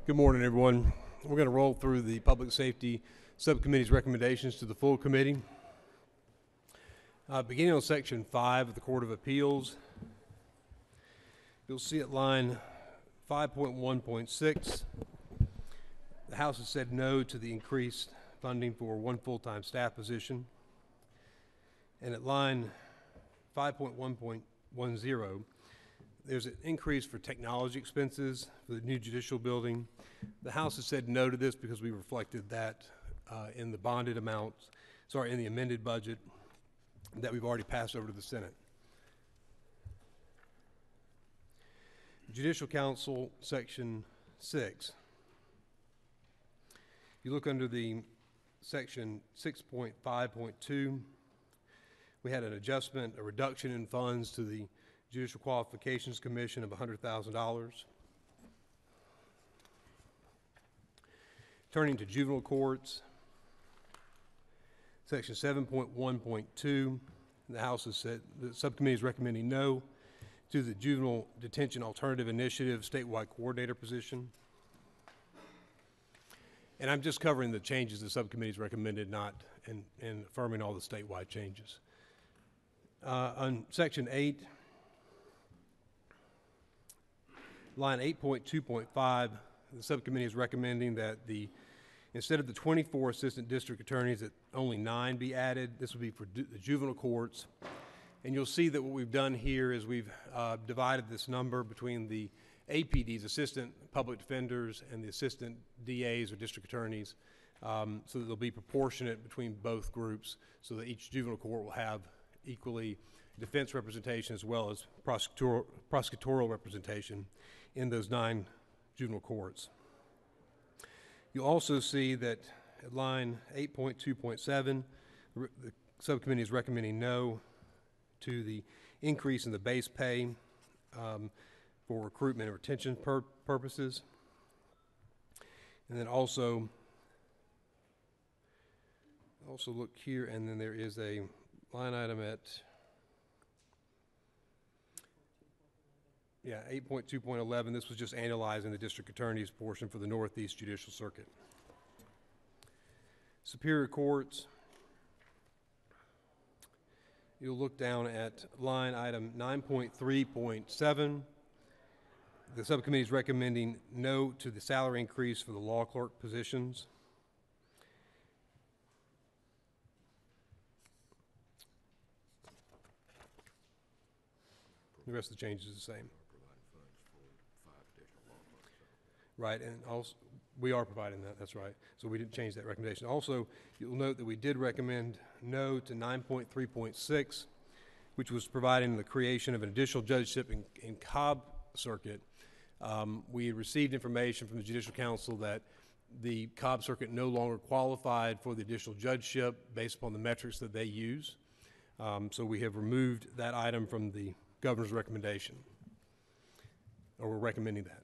Good morning, everyone. We're going to roll through the Public Safety Subcommittee's recommendations to the full committee. Beginning on Section 5 of the Court of Appeals, you'll see at line 5.1.6, the House has said no to the increased funding for one full-time staff position. And at line 5.1.10, there's an increase for technology expenses for the new judicial building. The House has said no to this because we reflected that in the bonded amounts, in the amended budget that we've already passed over to the Senate. Judicial Council, Section 6. You look under the Section 6.5.2, we had an adjustment, a reduction in funds to the Judicial Qualifications Commission of $100,000. Turning to juvenile courts, Section 7.1.2, the House has said the subcommittee is recommending no to the Juvenile Detention Alternative Initiative statewide coordinator position. And I'm just covering the changes the subcommittee's recommended, not in affirming all the statewide changes. On Section 8, line 8.2.5, the subcommittee is recommending that instead of the 24 assistant district attorneys, that only 9 be added. This would be for the juvenile courts. And you'll see that what we've done here is we've divided this number between the APDs, assistant public defenders, and the assistant DAs or district attorneys, so that they'll be proportionate between both groups, so that each juvenile court will have equally defense representation as well as prosecutorial representation in those 9 juvenile courts. You'll also see that at line 8.2.7, the subcommittee is recommending no to the increase in the base pay for recruitment and retention purposes. And then also look here, and then there is a line item at 8.2.11. This was just analyzing the district attorney's portion for the Northeast Judicial Circuit. Superior Courts, you'll look down at line item 9.3.7. The subcommittee is recommending no to the salary increase for the law clerk positions. The rest of the changes are the same. Right, and also we are providing that, that's right. So we didn't change that recommendation. Also, you'll note that we did recommend no to 9.3.6, which was providing the creation of an additional judgeship in Cobb Circuit. We had received information from the Judicial Council that the Cobb Circuit no longer qualified for the additional judgeship based upon the metrics that they use. So we have removed that item from the governor's recommendation, or we're recommending that.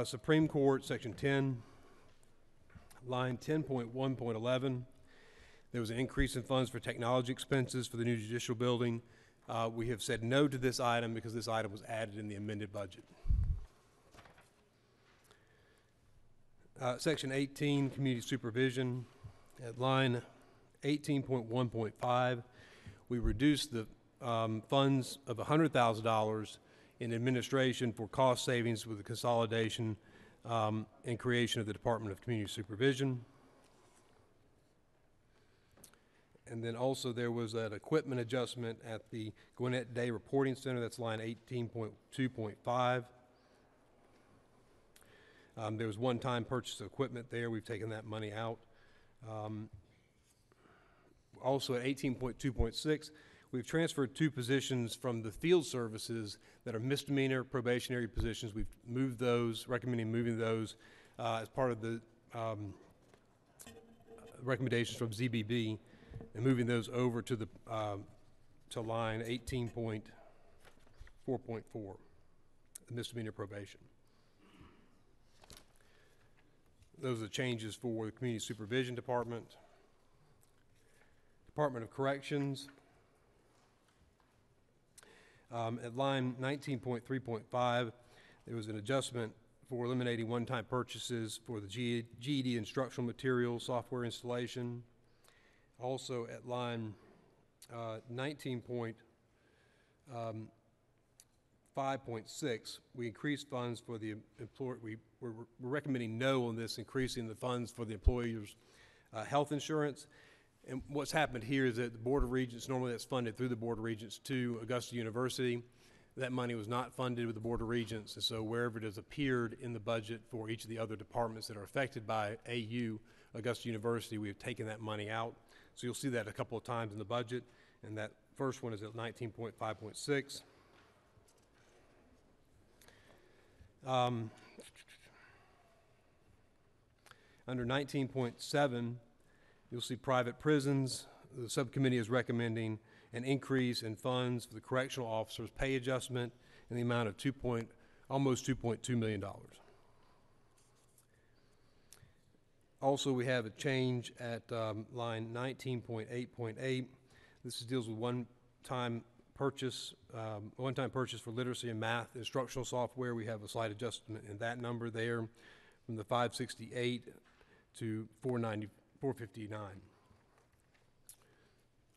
Supreme Court, Section 10, line 10.1.11. There was an increase in funds for technology expenses for the new judicial building. We have said no to this item because this item was added in the amended budget. Section 18, Community Supervision, at line 18.1.5, we reduced the funds of $100,000 in administration for cost savings with the consolidation and creation of the Department of Community Supervision. And then also there was an equipment adjustment at the Gwinnett Day Reporting Center. That's line 18.2.5. There was one-time purchase of equipment there. We've taken that money out. Also at 18.2.6, we've transferred 2 positions from the field services that are misdemeanor probationary positions. We've moved those, recommending moving those as part of the recommendations from ZBB, and moving those over to the to line 18.4.4, the misdemeanor probation. Those are the changes for the Community Supervision Department. Department of Corrections, at line 19.3.5, there was an adjustment for eliminating one-time purchases for the GED instructional materials, software installation. Also at line 19.5.6, we increased funds for the employee. We're recommending no on this, increasing the funds for the employer's health insurance. And what's happened here is that the Board of Regents, normally that's funded through the Board of Regents to Augusta University. That money was not funded with the Board of Regents, and so wherever it has appeared in the budget for each of the other departments that are affected by AU, Augusta University, we have taken that money out. So you'll see that a couple of times in the budget, and that first one is at 19.5.6. Under 19.7, you'll see private prisons. The subcommittee is recommending an increase in funds for the correctional officers' pay adjustment in the amount of almost $2.2 million. Also, we have a change at line 19.8.8. This deals with one-time purchase for literacy and math instructional software. We have a slight adjustment in that number there from the 568 to 459.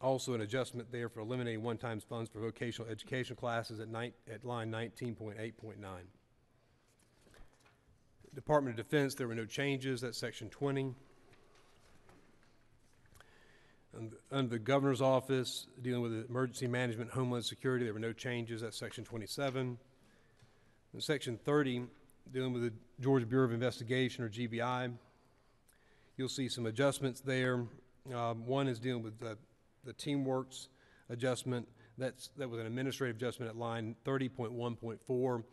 Also an adjustment there for eliminating one-time funds for vocational education classes at line 19.8.9. Department of Defense, there were no changes. That's section 20. Under the Governor's Office, dealing with emergency management, homeland security, there were no changes. That's section 27. In section 30, dealing with the Georgia Bureau of Investigation, or GBI, you'll see some adjustments there. One is dealing with the TeamWorks adjustment. That was an administrative adjustment at line 30.1.4.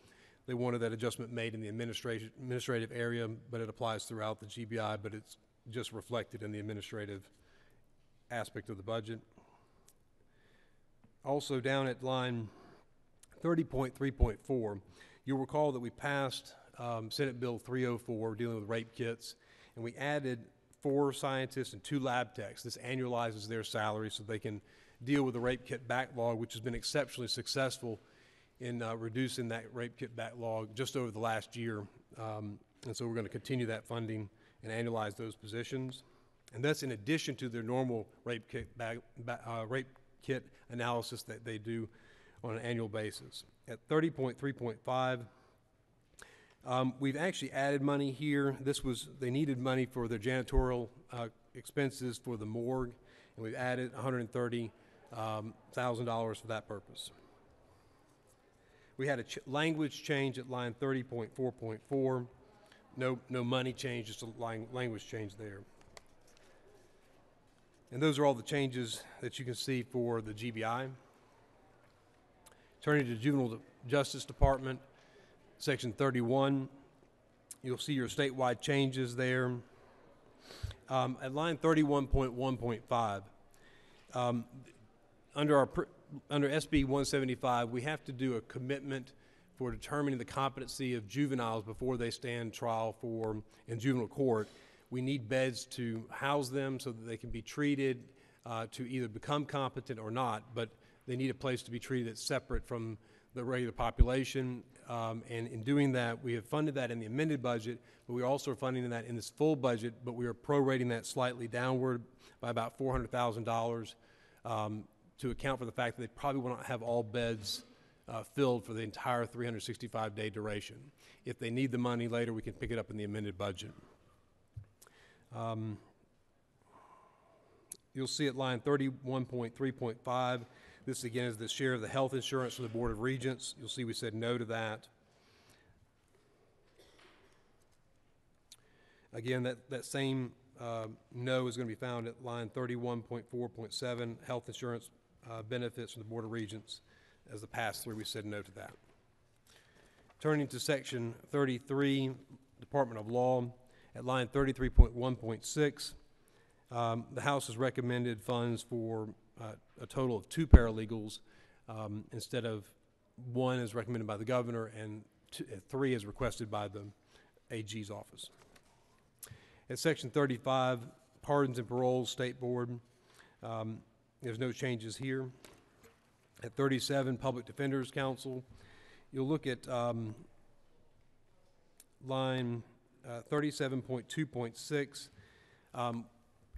They wanted that adjustment made in the administrative area, but it applies throughout the GBI, but it's just reflected in the administrative aspect of the budget. Also down at line 30.3.4, you'll recall that we passed Senate Bill 304 dealing with rape kits, and we added 4 scientists and 2 lab techs. This annualizes their salary so they can deal with the rape kit backlog, which has been exceptionally successful in reducing that rape kit backlog just over the last year. And so we're going to continue that funding and annualize those positions. And that's in addition to their normal rape kit analysis that they do on an annual basis. At 30.3.5, we've actually added money here. They needed money for their janitorial expenses for the morgue, and we've added $130,000 for that purpose. We had a language change at line 30.4.4. No money change, just a language change there. And those are all the changes that you can see for the GBI. Turning to the Juvenile Justice Department, section 31, you'll see your statewide changes there. At line 31.1.5, under SB 175, we have to do a commitment for determining the competency of juveniles before they stand trial in juvenile court. We need beds to house them so that they can be treated to either become competent or not, but they need a place to be treated that's separate from the regular population. And in doing that, we have funded that in the amended budget, but we also are funding that in this full budget, but we are prorating that slightly downward by about $400,000 to account for the fact that they probably will not have all beds filled for the entire 365-day duration. If they need the money later, we can pick it up in the amended budget. You'll see at line 31.3.5, this again is the share of the health insurance from the Board of Regents. You'll see we said no to that. Again, that same no is going to be found at line 31.4.7, health insurance benefits from the Board of Regents. As the pass-through, we said no to that. Turning to section 33, Department of Law, at line 33.1.6, the House has recommended funds for a total of 2 paralegals instead of 1 as recommended by the governor and 3 as requested by the AG's office. At section 35, Pardons and Paroles, State Board, there's no changes here. At 37, Public Defenders Council, you'll look at line 37.2.6.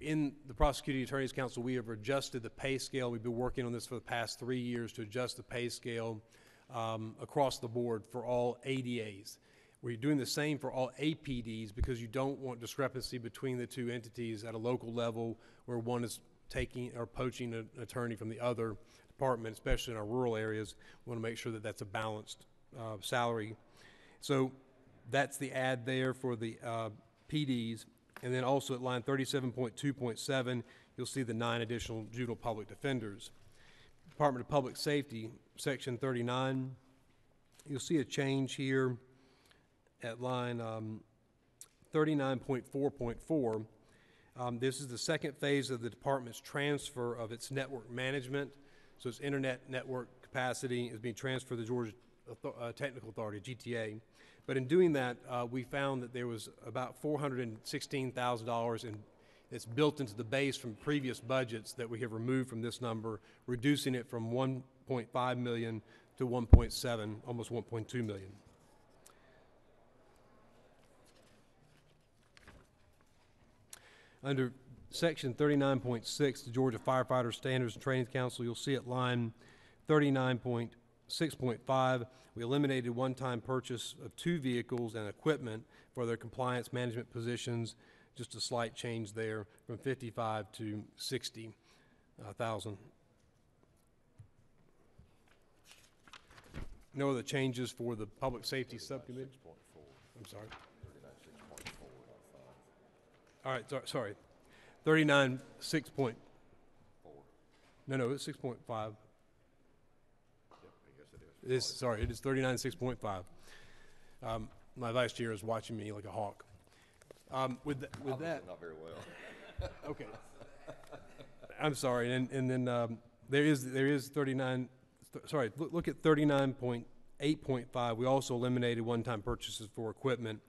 In the Prosecuting Attorneys Council, we have adjusted the pay scale. We've been working on this for the past 3 years to adjust the pay scale across the board for all ADAs. We're doing the same for all APDs because you don't want discrepancy between the two entities at a local level where one is taking or poaching an attorney from the other department, especially in our rural areas. We want to make sure that that's a balanced salary. So that's the add there for the PDs. And then also at line 37.2.7, you'll see the 9 additional juvenile public defenders. Department of Public Safety, section 39, you'll see a change here at line 39.4.4. This is the second phase of the department's transfer of its network management. So its internet network capacity is being transferred to the Georgia Technical Authority, GTA. But in doing that, we found that there was about $416,000 and it's built into the base from previous budgets that we have removed from this number, reducing it from 1.5 million to 1.7, almost 1.2 million. Under section 39.6, the Georgia Firefighter Standards and Training Council, you'll see at line 39.6.5, we eliminated one-time purchase of 2 vehicles and equipment for their compliance management positions. Just a slight change there from 55 to 60,000. No other changes for the Public Safety Subcommittee? I'm sorry. All right, sorry. 39.6. No, it's 6.5. It is, sorry, it is 39.6.5. My vice chair is watching me like a hawk. With that, not very well. okay. I'm sorry, and then there is 39. Sorry, look at 39.8.5. We also eliminated one-time purchases for equipment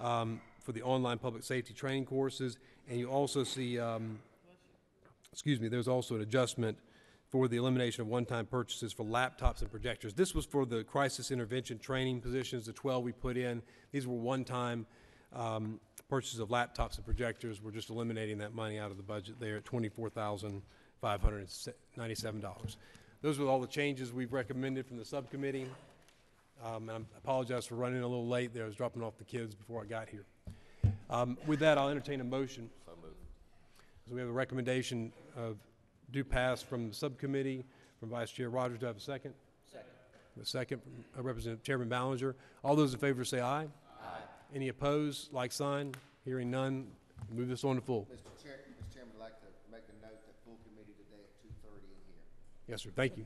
for the online public safety training courses, and you also see, excuse me, there's also an adjustment for the elimination of one-time purchases for laptops and projectors. This was for the crisis intervention training positions, the 12 we put in. These were one-time purchases of laptops and projectors. We're just eliminating that money out of the budget there at $24,597. Those are all the changes we've recommended from the subcommittee. And I apologize for running a little late there. I was dropping off the kids before I got here. With that, I'll entertain a motion. So moved. So we have a recommendation of due pass from the subcommittee from Vice Chair Rogers. Do I have a second? Second. A second from Representative Chairman Ballinger. All those in favor say aye. Aye. Any opposed, like sign. Hearing none, move this on to full. Mr. Chairman, I'd like to make a note that full committee today at 2:30 in here. Yes, sir. Thank you.